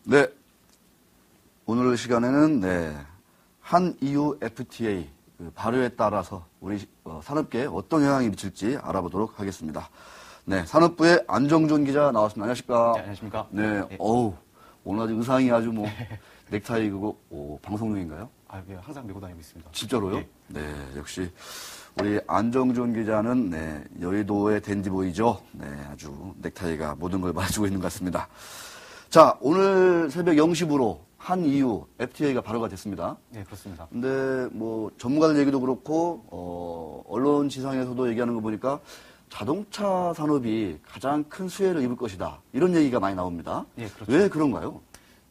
네. 오늘 시간에는, 네. 한 EU FTA 발효에 따라서 우리 산업계에 어떤 영향이 미칠지 알아보도록 하겠습니다. 네. 산업부의 안정준 기자 나왔습니다. 안녕하십니까? 네, 안녕하십니까? 네. 네. 오늘 아주 의상이 아주 넥타이 방송용인가요? 네, 항상 메고 다니고 있습니다. 진짜로요? 네. 네. 역시 우리 안정준 기자는, 네. 여의도의 댄디보이죠? 네. 아주 넥타이가 모든 걸 말해주고 있는 것 같습니다. 자, 오늘 새벽 0시부로 한 EU FTA가 발효가 됐습니다. 네, 그렇습니다. 근데 전문가들 얘기도 그렇고 언론 지상에서도 얘기하는 거 보니까 자동차 산업이 가장 큰 수혜를 입을 것이다. 이런 얘기가 많이 나옵니다. 네, 그렇죠. 왜 그런가요?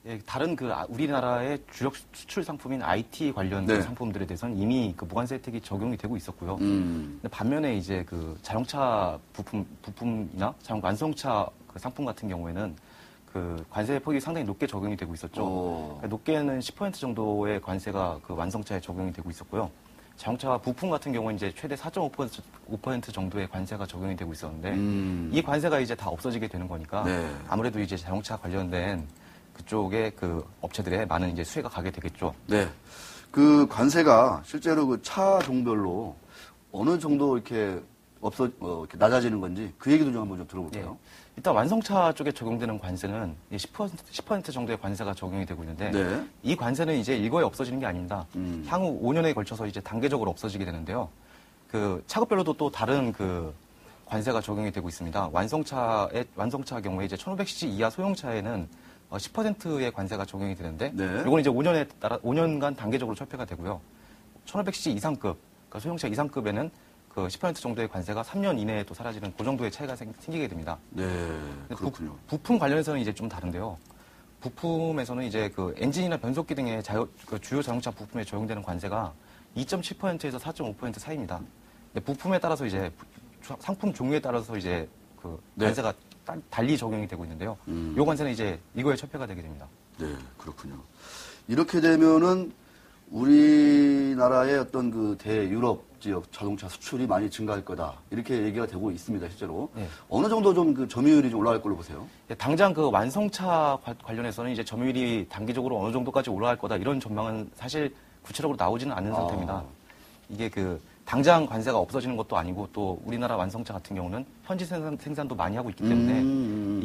네, 다른 우리나라의 주력 수출 상품인 IT 관련된 네. 상품들에 대해서는 이미 무관세 혜택이 적용이 되고 있었고요. 근데 반면에 이제 자동차 부품이나 완성차 상품 같은 경우에는 관세 폭이 상당히 높게 적용이 되고 있었죠. 그러니까 높게는 10% 정도의 관세가 완성차에 적용이 되고 있었고요. 자동차 부품 같은 경우는 이제 최대 4.5% 정도의 관세가 적용이 되고 있었는데 이 관세가 이제 다 없어지게 되는 거니까 네. 아무래도 이제 자동차 관련된 그쪽에 업체들의 많은 이제 수혜가 가게 되겠죠. 네. 관세가 실제로 차 종별로 어느 정도 이렇게 이렇게 낮아지는 건지 그 얘기도 좀 한번 들어볼까요? 네. 일단 완성차 쪽에 적용되는 관세는 10% 정도의 관세가 적용이 되고 있는데 네. 이 관세는 이제 일거에 없어지는 게 아닙니다. 향후 5년에 걸쳐서 이제 단계적으로 없어지게 되는데요. 차급별로도 또 다른 관세가 적용이 되고 있습니다. 완성차 경우에 이제 1500cc 이하 소형차에는 10%의 관세가 적용이 되는데 네. 이건 이제 5년간 단계적으로 철폐가 되고요. 1500cc 이상급, 그러니까 소형차 이상급에는 10% 정도의 관세가 3년 이내에 또 사라지는 그 정도의 차이가 생기게 됩니다. 네, 그렇군요. 부품 관련해서는 이제 좀 다른데요. 부품에서는 이제 엔진이나 변속기 등의 주요 자동차 부품에 적용되는 관세가 2.7%에서 4.5% 사이입니다. 근데 부품에 따라서 이제 상품 종류에 따라서 이제 관세가 달리 적용이 되고 있는데요. 이 관세는 이제 이거에 철폐가 되게 됩니다. 네, 그렇군요. 이렇게 되면은 우리나라의 어떤 대유럽 지역 자동차 수출이 많이 증가할 거다. 이렇게 얘기가 되고 있습니다, 실제로. 네. 어느 정도 좀 점유율이 좀 올라갈 걸로 보세요? 네, 당장 완성차 관련해서는 이제 점유율이 단기적으로 어느 정도까지 올라갈 거다. 이런 전망은 사실 구체적으로 나오지는 않는 상태입니다. 이게 당장 관세가 없어지는 것도 아니고 또 우리나라 완성차 같은 경우는 현지 생산도 많이 하고 있기 때문에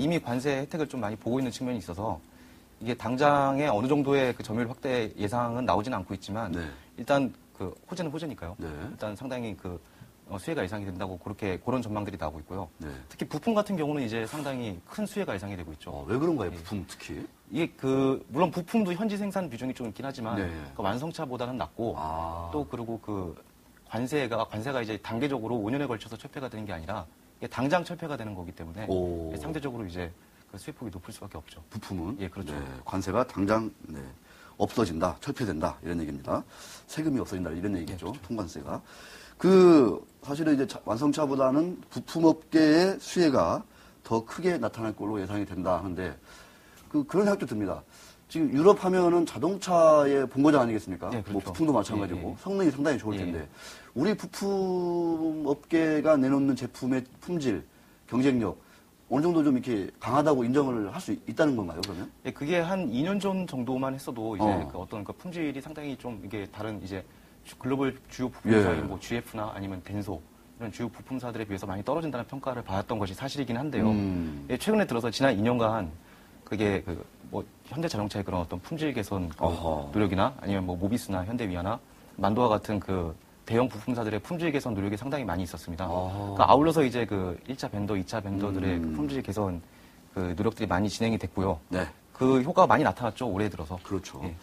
이미 관세 혜택을 좀 많이 보고 있는 측면이 있어서 이게 당장에 어느 정도의 점유율 확대 예상은 나오지는 않고 있지만 네. 일단 호재는 호재니까요. 네. 일단 상당히 수혜가 예상이 된다고 그런 전망들이 나오고 있고요. 네. 특히 부품 같은 경우는 이제 상당히 큰 수혜가 예상이 되고 있죠. 왜 그런가요, 부품 특히? 이게 물론 부품도 현지 생산 비중이 좀 있긴 하지만 네. 완성차보다는 낮고 또 그리고 관세가 이제 단계적으로 5년에 걸쳐서 철폐가 되는 게 아니라 이게 당장 철폐가 되는 거기 때문에 상대적으로 이제 수혜폭이 높을 수밖에 없죠. 부품은? 예, 그렇죠. 네, 관세가 당장 없어진다, 철폐된다 이런 얘기입니다. 세금이 없어진다 이런 얘기죠. 그렇죠. 통관세가. 사실은 이제 완성차보다는 부품업계의 수혜가 더 크게 나타날 걸로 예상이 된다 하는데 그런 생각도 듭니다. 지금 유럽 하면은 자동차의 본고장 아니겠습니까? 네, 그렇죠. 부품도 마찬가지고 성능이 상당히 좋을 텐데 우리 부품업계가 내놓는 제품의 품질, 경쟁력 어느 정도 좀 이렇게 강하다고 인정을 할 수 있다는 건가요, 그러면? 예, 그게 한 2년 전 정도만 했어도 이제 어떤 품질이 상당히 좀 이게 다른 이제 글로벌 주요 부품사인 GF나 아니면 덴소 이런 주요 부품사들에 비해서 많이 떨어진다는 평가를 받았던 것이 사실이긴 한데요. 예, 최근에 들어서 지난 2년간 그게 현대 자동차의 그런 어떤 품질 개선 노력이나 아니면 모비스나 현대위아나 만도와 같은 대형 부품사들의 품질 개선 노력이 상당히 많이 있었습니다. 그러니까 아울러서 이제 1차 벤더, 2차 벤더들의 품질 개선 노력들이 많이 진행이 됐고요. 네. 그 효과가 많이 나타났죠, 올해 들어서. 그렇죠. 예.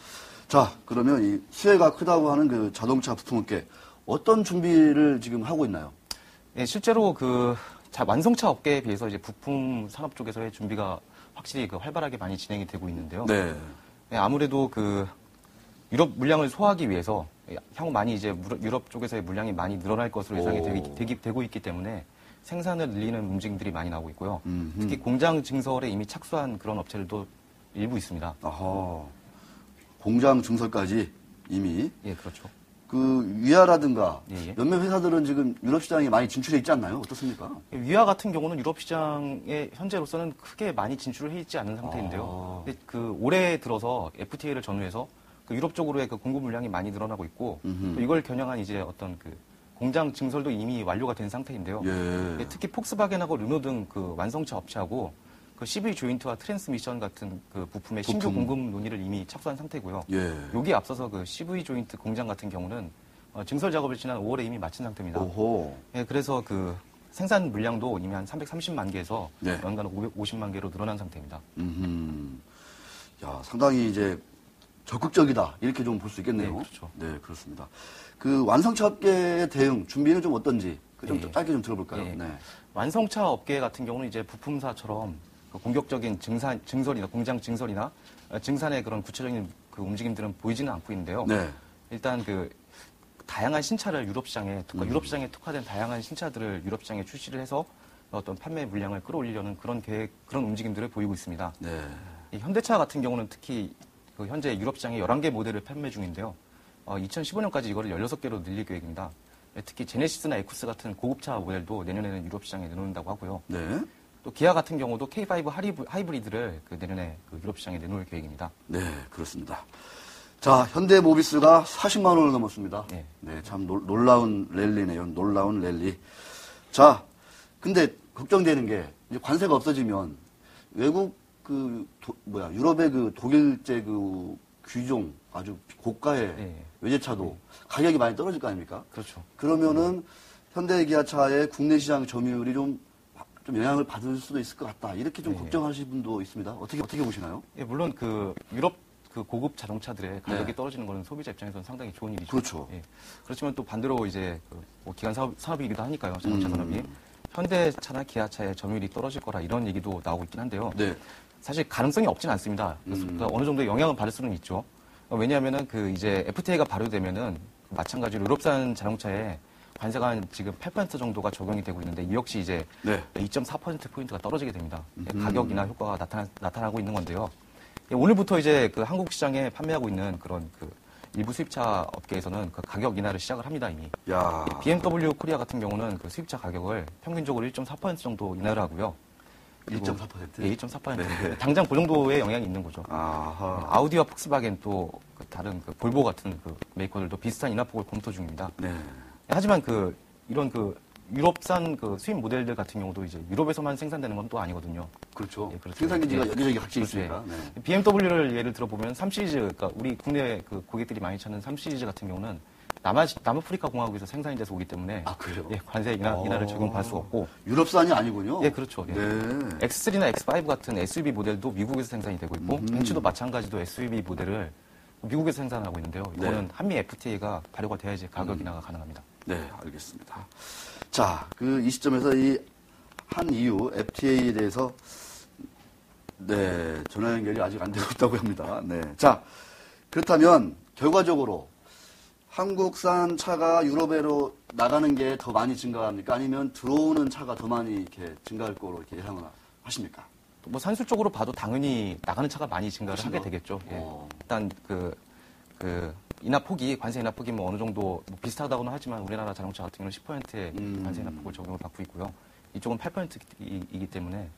자, 그러면 이 수혜가 크다고 하는 자동차 부품업계 어떤 준비를 지금 하고 있나요? 예, 실제로 완성차 업계에 비해서 이제 부품 산업 쪽에서의 준비가 확실히 활발하게 많이 진행이 되고 있는데요. 네. 예, 아무래도 유럽 물량을 소화하기 위해서 향후 많이 이제 유럽 쪽에서의 물량이 많이 늘어날 것으로 예상이 되고 있기 때문에 생산을 늘리는 움직임들이 많이 나오고 있고요. 특히 공장 증설에 이미 착수한 그런 업체들도 일부 있습니다. 공장 증설까지 이미. 예, 그렇죠. 그 위아라든가 예, 예. 몇몇 회사들은 지금 유럽 시장에 많이 진출해 있지 않나요? 어떻습니까? 위아 같은 경우는 유럽 시장에 현재로서는 크게 많이 진출을 해 있지 않은 상태인데요. 근데 그 올해 들어서 FTA를 전후해서 그 유럽 쪽으로의 그 공급 물량이 많이 늘어나고 있고 또 이걸 겨냥한 이제 어떤 그 공장 증설도 이미 완료가 된 상태인데요. 예. 특히 폭스바겐하고 르노 등 그 완성차 업체하고 그 CV 조인트와 트랜스미션 같은 그 부품의 신규 공급 논의를 이미 착수한 상태고요. 예. 여기에 앞서서 그 CV 조인트 공장 같은 경우는 증설 작업을 지난 5월에 이미 마친 상태입니다. 오호. 예, 그래서 그 생산 물량도 이미 한 330만 개에서 네. 연간 550만 개로 늘어난 상태입니다. 야, 상당히 이제 적극적이다. 이렇게 좀 볼 수 있겠네요. 네, 그렇죠. 네, 그렇습니다. 그 완성차 업계의 대응, 준비는 좀 어떤지 좀 예. 짧게 좀 들어볼까요? 예. 네. 완성차 업계 같은 경우는 이제 부품사처럼 그 공격적인 증설이나 공장 증설이나 증산의 그런 구체적인 그 움직임들은 보이지는 않고 있는데요. 네. 일단 그 다양한 신차를 유럽 시장에 유럽 시장에 특화된 다양한 신차들을 유럽 시장에 출시를 해서 어떤 판매 물량을 끌어올리려는 그런 그런 움직임들을 보이고 있습니다. 네. 이 현대차 같은 경우는 특히 그 현재 유럽 시장에 11개 모델을 판매 중인데요. 2015년까지 이거를 16개로 늘릴 계획입니다. 특히 제네시스나 에쿠스 같은 고급차 모델도 내년에는 유럽 시장에 내놓는다고 하고요. 네. 또 기아 같은 경우도 K5 하이브리드를 그 내년에 그 유럽 시장에 내놓을 계획입니다. 네, 그렇습니다. 자, 현대모비스가 40만 원을 넘었습니다. 네. 네, 참 놀라운 랠리네요. 놀라운 랠리. 자, 근데 걱정되는 게 이제 관세가 없어지면 외국 유럽의 그 독일제 그 귀종 아주 고가의 네. 외제차도 가격이 많이 떨어질 거 아닙니까? 그렇죠. 그러면은 현대기아차의 국내 시장 점유율이 좀 영향을 받을 수도 있을 것 같다. 이렇게 좀 네. 걱정하시는 분도 있습니다. 어떻게 보시나요? 예, 물론 그 유럽 그 고급 자동차들의 가격이 네. 떨어지는 것은 소비자 입장에서는 상당히 좋은 일이죠. 그렇죠. 예. 그렇지만 또 반대로 이제 뭐 기간 사업이기도 하니까요. 자동차 산업이. 현대차나 기아차의 점유율이 떨어질 거라 이런 얘기도 나오고 있긴 한데요. 네. 사실 가능성이 없진 않습니다. 그래서 그러니까 어느 정도 영향을 받을 수는 있죠. 왜냐하면은 그 이제 FTA가 발효되면은 마찬가지로 유럽산 자동차에 관세가 지금 8% 정도가 적용이 되고 있는데 이 역시 이제 네. 2.4%포인트가 떨어지게 됩니다. 가격이나 효과가 나타나고 있는 건데요. 오늘부터 이제 그 한국 시장에 판매하고 있는 그런 그 일부 수입차 업계에서는 그 가격 인하를 시작을 합니다, 이미. 야. BMW 코리아 같은 경우는 그 수입차 가격을 평균적으로 1.4% 정도 인하를 하고요. 1.4%? 예, 2.4%. 네. 당장 그 정도의 영향이 있는 거죠. 아하. 아우디와 폭스바겐 또 그 다른 그 볼보 같은 그 메이커들도 비슷한 인하폭을 검토 중입니다. 네. 하지만 그 이런 그 유럽산 그 수입 모델들 같은 경우도 이제 유럽에서만 생산되는 건 또 아니거든요. 그렇죠. 예, 그렇죠. 생산기지가 예. 여기저기 각지 그렇죠. 있으니까. 네. BMW를 예를 들어보면 3시리즈, 그러니까 우리 국내 그 고객들이 많이 찾는 3시리즈 같은 경우는 남아프리카 공화국에서 생산이 돼서 오기 때문에 아, 그래요? 예, 관세 인하를 적용할 수가 없고 유럽산이 아니군요. 예, 그렇죠. 예. 네. X3나 X5 같은 SUV 모델도 미국에서 생산이 되고 있고 벤츠도 마찬가지로 SUV 모델을 미국에서 생산하고 있는데요. 이거는 한미 FTA가 발효가 돼야지 가격 인하가 가능합니다. 네, 알겠습니다. 자, 이 시점에서 이 한 EU FTA에 대해서 네, 전화 연결이 아직 안 되고 있다고 합니다. 네. 자, 그렇다면 결과적으로 한국산 차가 유럽으로 나가는 게 더 많이 증가합니까? 아니면 들어오는 차가 더 많이 이렇게 증가할 거로 이렇게 예상을 하십니까? 뭐 산술적으로 봐도 당연히 나가는 차가 많이 증가를 하게 되겠죠. 예. 일단 관세 인하폭이 뭐 어느 정도 뭐 비슷하다고는 하지만 우리나라 자동차 같은 경우는 10%의 관세 인하폭을 적용을 받고 있고요. 이쪽은 8%이기 때문에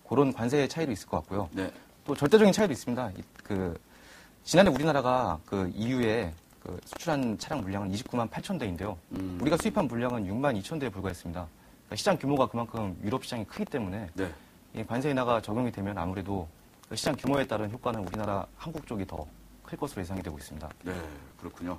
그런 관세의 차이도 있을 것 같고요. 네. 또 절대적인 차이도 있습니다. 지난해 우리나라가 그 EU에 그 수출한 차량 물량은 29만 8천 대인데요. 우리가 수입한 물량은 6만 2천 대에 불과했습니다. 그러니까 시장 규모가 그만큼 유럽 시장이 크기 때문에 네. 이 관세 인하가 적용이 되면 아무래도 그 시장 규모에 따른 효과는 우리나라 한국 쪽이 더 클 것으로 예상이 되고 있습니다. 네, 그렇군요.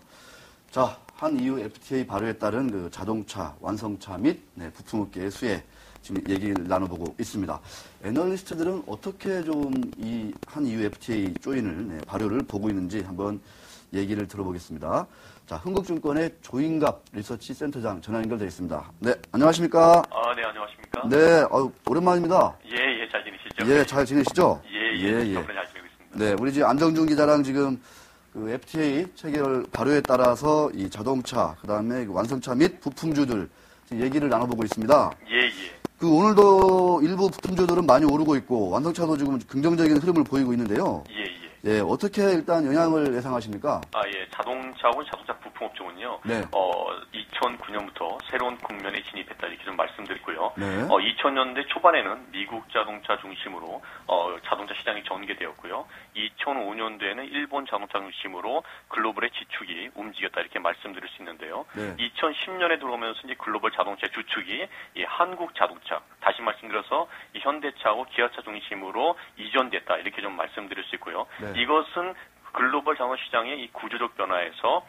자, 한 EU FTA 발효에 따른 그 자동차, 완성차 및 부품업계의 수혜 지금 얘기를 나눠보고 있습니다. 애널리스트들은 어떻게 좀 이 한 EU FTA 조인을 발효를 보고 있는지 한번 얘기를 들어보겠습니다. 자, 흥국증권의 조인갑 리서치 센터장 전화 연결되어 있습니다. 네, 안녕하십니까? 네, 안녕하십니까? 네, 오랜만입니다. 예, 잘 지내시죠? 예, 잘 지내시죠? 예. 덕분에 잘 지내고 있습니다. 네, 우리 지금 안정준 기자랑 지금 그 FTA 체결 발효에 따라서 이 자동차, 그 다음에 완성차 및 부품주들 지금 얘기를 나눠보고 있습니다. 예. 오늘도 일부 부품주들은 많이 오르고 있고 완성차도 지금 긍정적인 흐름을 보이고 있는데요. 예. 예, 어떻게 일단 영향을 예상하십니까? 예. 자동차하고 자동차 부품업종은요. 네. 2009년부터 새로운 국면에 진입했다 이렇게 좀 말씀드리고요. 네. 2000년대 초반에는 미국 자동차 중심으로 자동차 시장이 전개되었고요. 2005년도에는 일본 자동차 중심으로 글로벌의 지축이 움직였다 이렇게 말씀드릴 수 있는데요. 네. 2010년에 들어오면서 이제 글로벌 자동차 주축이 이 한국 자동차, 다시 말씀드려서 이 현대차하고 기아차 중심으로 이전됐다 이렇게 좀 말씀드릴 수 있고요. 네. 이것은 글로벌 자동차 시장의 이 구조적 변화에서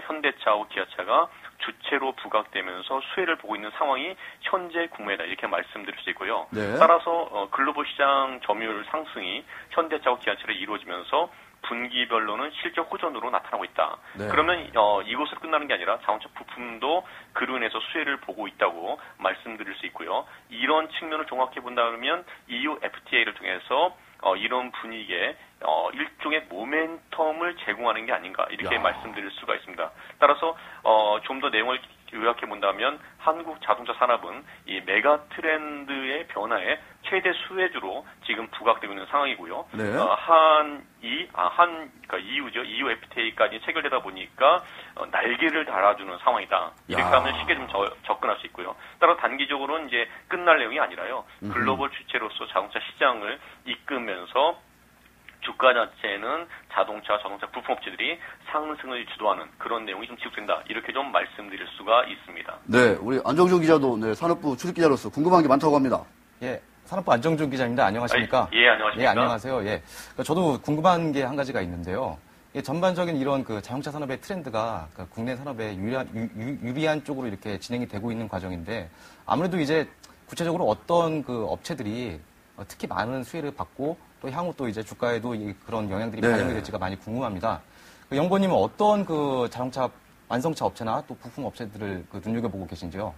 현대차하고 기아차가 주체로 부각되면서 수혜를 보고 있는 상황이 현재 국면이다 이렇게 말씀드릴 수 있고요. 네. 따라서 글로벌 시장 점유율 상승이 현대차하고 기아차로 이루어지면서 분기별로는 실적 호전으로 나타나고 있다. 네. 그러면 이것으로 끝나는 게 아니라 자동차 부품도 그로 인해서 수혜를 보고 있다고 말씀드릴 수 있고요. 이런 측면을 종합해 본다면 EU FTA를 통해서 이런 분위기에 일종의 모멘텀을 제공하는 게 아닌가 이렇게 말씀드릴 수가 있습니다. 따라서 좀 더 내용을 요약해 본다면 한국 자동차 산업은 이 메가 트렌드의 변화에 최대 수혜주로 지금 부각되고 있는 상황이고요. 네. 그러니까 EU죠. EU FTA까지 체결되다 보니까 날개를 달아주는 상황이다. 이렇게 하면 쉽게 좀 접근할 수 있고요. 따라 단기적으로는 이제 끝날 내용이 아니라요. 글로벌 주체로서 자동차 시장을 이끌면서 주가 자체는 자동차 부품업체들이 상승을 주도하는 그런 내용이 좀 지속된다. 이렇게 좀 말씀드릴 수가 있습니다. 네, 우리 안정준 기자도 네, 산업부 출입기자로서 궁금한 게 많다고 합니다. 예, 산업부 안정준 기자입니다. 안녕하십니까? 예, 안녕하십니까? 예, 안녕하세요. 예, 저도 궁금한 게 한 가지가 있는데요. 전반적인 이런 그 자동차 산업의 트렌드가 국내 산업에 유리한 쪽으로 이렇게 진행이 되고 있는 과정인데 아무래도 이제 구체적으로 어떤 그 업체들이 특히 많은 수혜를 받고 또 향후 또 이제 주가에도 그런 영향들이 네. 반영이 될지가 많이 궁금합니다. 영보님은 어떤 그 자동차 완성차 업체나 또 부품 업체들을 눈여겨보고 계신지요?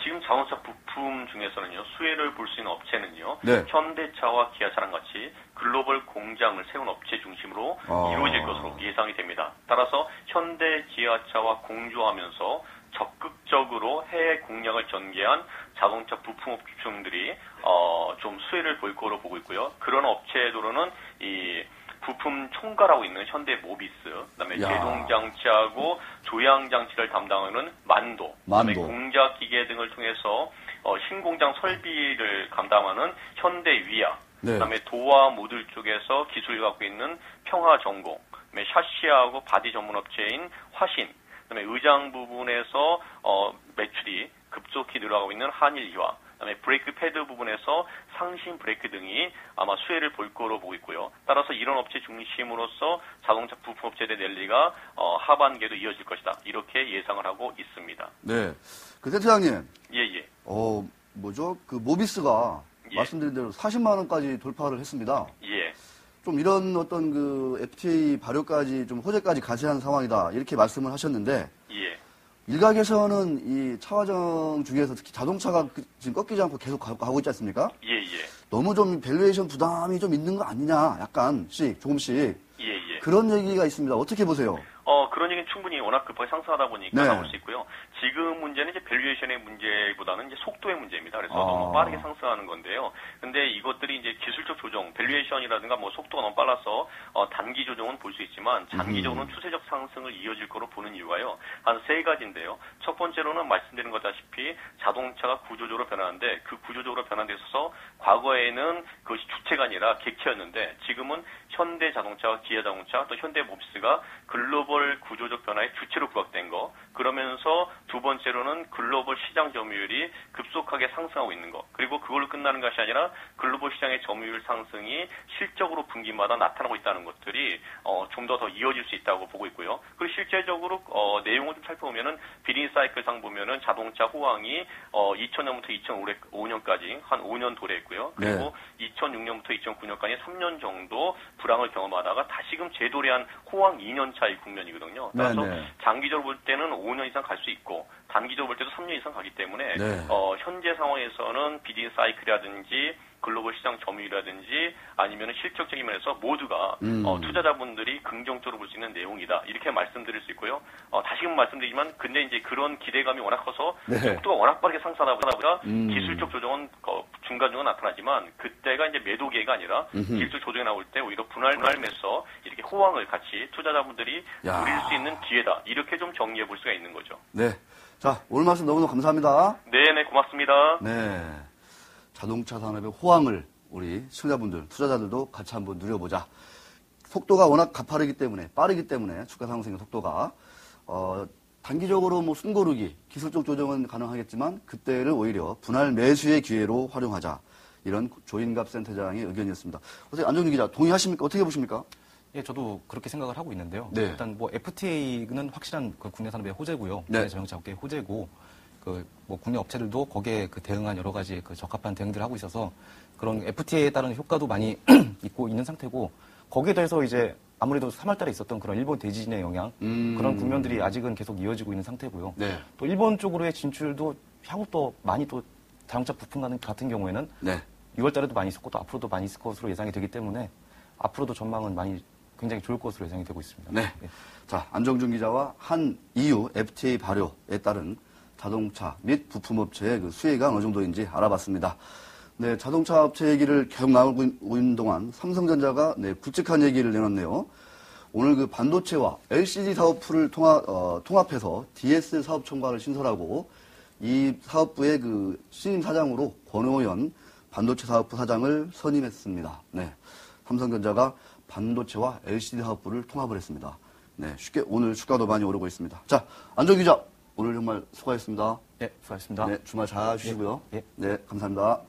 지금 자동차 부품 중에서는요, 수혜를 볼 수 있는 업체는요, 네. 현대차와 기아차랑 같이 글로벌 공장을 세운 업체 중심으로 이루어질 것으로 예상이 됩니다. 따라서 현대, 기아차와 공조하면서 적극적으로 해외 공략을 전개한 자동차 부품 업종들이 좀 수혜를 볼 거로 보고 있고요. 그런 업체들로는 이 부품 총괄하고 있는 현대 모비스, 그다음에 제동 장치하고 조향 장치를 담당하는 만도, 그다음에 공작 기계 등을 통해서 신공장 설비를 감당하는 현대 위아, 네. 그다음에 도화 모듈 쪽에서 기술을 갖고 있는 평화전공, 그다음에 샤시하고 바디 전문 업체인 화신, 그다음에 의장 부분에서 매출이 급속히 늘어가고 있는 한일이와, 그다음에 브레이크 패드 부분에서 상신 브레이크 등이 아마 수혜를 볼 거로 보고 있고요. 따라서 이런 업체 중심으로서 자동차 부품 업체들의 랠리가 하반기에도 이어질 것이다. 이렇게 예상을 하고 있습니다. 네, 그 센터장님. 예. 그 모비스가 예. 말씀드린 대로 40만 원까지 돌파를 했습니다. 예. 좀 이런 어떤 그 FTA 발효까지 좀 호재까지 가세한 상황이다 이렇게 말씀을 하셨는데. 예. 일각에서는 이 차화정 중에서 특히 자동차가 지금 꺾이지 않고 계속 가고 있지 않습니까? 예. 너무 좀 밸류에이션 부담이 좀 있는 거 아니냐, 약간씩, 조금씩. 예. 그런 얘기가 있습니다. 어떻게 보세요? 그런 얘기는 충분히 워낙 급하게 상승하다 보니까 네. 나올 수 있고요. 지금 문제는 이제 밸류에이션의 문제보다는 이제 속도의 문제입니다. 그래서 너무 빠르게 상승하는 건데요. 근데 이것들이 이제 기술적 조정, 밸류에이션이라든가 뭐 속도가 너무 빨라서 단기 조정은 볼 수 있지만 장기적으로는 추세적 상승을 이어질 거로 보는 이유가요. 한 세 가지인데요. 첫 번째로는 말씀드린 것다시피 자동차가 구조적으로 변하는데 그 구조적으로 변한 데 있어서 과거에는 그것이 주체가 아니라 객체였는데 지금은 현대 자동차와 기아 자동차 또 현대 모비스가 글로벌 구조적 변화의 주체로 부각된 거. 그러면서 두 번째로는 글로벌 시장 점유율이 급속하게 상승하고 있는 거. 그리고 그걸로 끝나는 것이 아니라 글로벌 시장의 점유율 상승이 실적으로 분기마다 나타나고 있다는 것들이 좀 더 이어질 수 있다고 보고 있고요. 그리고 실제적으로 내용을 좀 살펴보면은 비즈니스 사이클상 보면은 자동차 호황이 2000년부터 2005년까지 한 5년 도래했고요. 그리고 2006년부터 2009년까지 3년 정도 불황을 경험하다가 다시금 재도래한 호황 2년 차의 국면이거든요. 따라서 장기적으로 볼 때는 5년 이상 갈 수 있고 단기적으로 볼 때도 3년 이상 가기 때문에 네. 현재 상황에서는 비딩 사이클이라든지 글로벌 시장 점유율이라든지 아니면 실적적인 면에서 모두가 투자자분들이 긍정적으로 볼 수 있는 내용이다. 이렇게 말씀드릴 수 있고요. 다시금 말씀드리지만 근데 이제 그런 기대감이 워낙 커서 네. 속도가 워낙 빠르게 상승하다 보니까 기술적 조정은 중간중간 나타나지만 그때가 이제 매도 기회가 아니라 기술적 조정이 나올 때 오히려 분할매서 이렇게 호황을 같이 투자자분들이 야. 누릴 수 있는 기회다. 이렇게 좀 정리해 볼 수가 있는 거죠. 네. 자, 오늘 말씀 너무너무 감사합니다. 네, 고맙습니다. 네. 자동차 산업의 호황을 우리 시청자분들, 투자자들도 같이 한번 누려보자. 속도가 워낙 가파르기 때문에, 빠르기 때문에 주가 상승의 속도가 단기적으로 뭐 숨고르기, 기술적 조정은 가능하겠지만 그때를 오히려 분할 매수의 기회로 활용하자. 이런 조인갑 센터장의 의견이었습니다. 어떻게 안정준 기자 동의하십니까? 어떻게 보십니까? 예, 저도 그렇게 생각을 하고 있는데요. 네. 일단 뭐 FTA는 확실한 그 국내 산업의 호재고요. 네. 국내 자동차 업계의 호재고, 그 뭐 국내 업체들도 거기에 그 대응한 여러 가지 그 적합한 대응들을 하고 있어서 그런 FTA에 따른 효과도 많이 있고 있는 상태고, 거기에 더해서 이제 아무래도 3월달에 있었던 그런 일본 대지진의 영향, 그런 국면들이 아직은 계속 이어지고 있는 상태고요. 네. 또 일본 쪽으로의 진출도 향후 또 많이 또 자동차 부품 같은 경우에는 네. 6월달에도 많이 있었고 또 앞으로도 많이 있을 것으로 예상이 되기 때문에 앞으로도 전망은 많이 굉장히 좋을 것으로 예상이 되고 있습니다. 네. 자, 안정준 기자와 한 EU FTA 발효에 따른 자동차 및 부품업체의 그 수혜가 어느 정도인지 알아봤습니다. 네, 자동차 업체 얘기를 계속 나오고 있는 동안 삼성전자가 네, 굵직한 얘기를 내놨네요. 오늘 그 반도체와 LCD 사업부를 통합해서 DS 사업 총괄을 신설하고 이 사업부의 그 신임 사장으로 권오연 반도체 사업부 사장을 선임했습니다. 네, 삼성전자가 반도체와 LCD 사업부를 통합을 했습니다. 네, 쉽게 오늘 주가도 많이 오르고 있습니다. 자, 안정 기자, 오늘 정말 수고하셨습니다. 네, 수고하셨습니다. 네, 주말 잘 쉬시고요. 예. 네, 감사합니다.